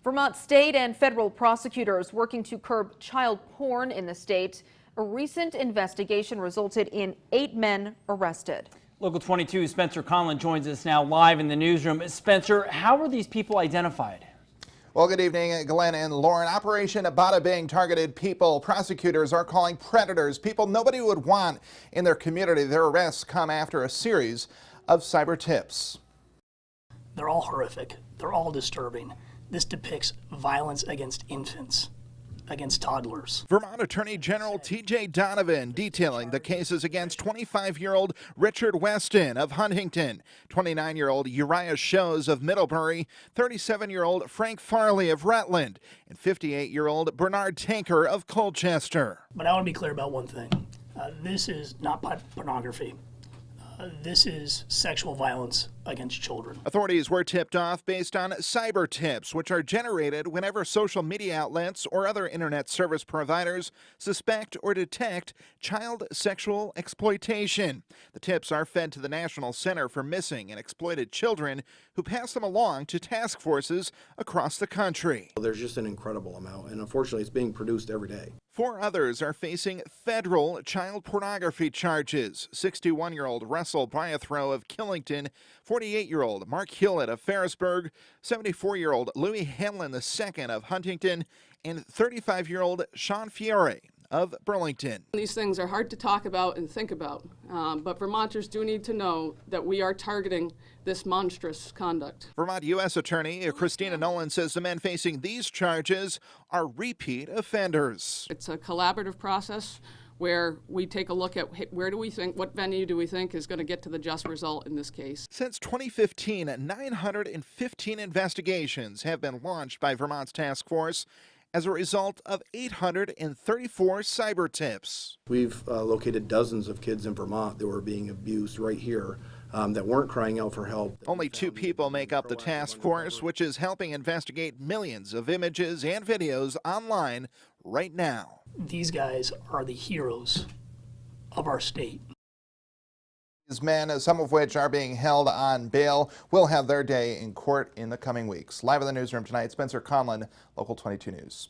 Vermont state and federal prosecutors working to curb child porn in the state. A recent investigation resulted in 8 men arrested. Local 22's Spencer Conlon joins us now live in the newsroom. Spencer, how were these people identified? Well, good evening, Glenn and Lauren. Operation Bada Bing targeted people prosecutors are calling predators, people nobody would want in their community. Their arrests come after a series of cyber tips. They're all horrific. They're all disturbing. This depicts violence against infants, against toddlers. Vermont Attorney General T.J. Donovan detailing the cases against 25-year-old Richard Weston of Huntington, 29-year-old Uriah Shows of Middlebury, 37-year-old Frank Farley of Rutland, and 58-year-old Bernard Tanker of Colchester. But I want to be clear about one thing. This is not pornography. This is sexual violence against children. Authorities were tipped off based on cyber tips, which are generated whenever social media outlets or other internet service providers suspect or detect child sexual exploitation. The tips are fed to the National Center for Missing and Exploited Children, who pass them along to task forces across the country. There's just an incredible amount, and unfortunately it's being produced every day. 4 others are facing federal child pornography charges. 61-year-old Russell Byethrow of Killington, 48-year-old Mark Hewlett of Ferrisburg, 74-year-old Louis Hanlon II of Huntington, and 35-year-old Sean Fiore of Burlington. These things are hard to talk about and think about, but Vermonters do need to know that we are targeting this monstrous conduct. Vermont U.S. Attorney Christina Nolan says the men facing these charges are repeat offenders. It's a collaborative process where we take a look at what venue do we think is going to get to the just result in this case. Since 2015, 915 investigations have been launched by Vermont's task force as a result of 834 cyber tips. We've located dozens of kids in Vermont that were being abused right here that weren't crying out for help. Only 2 people make up the task force, which is helping investigate millions of images and videos online right now. These guys are the heroes of our state. These men, some of which are being held on bail, will have their day in court in the coming weeks. Live in the newsroom tonight, Spencer Conlon, Local 22 News.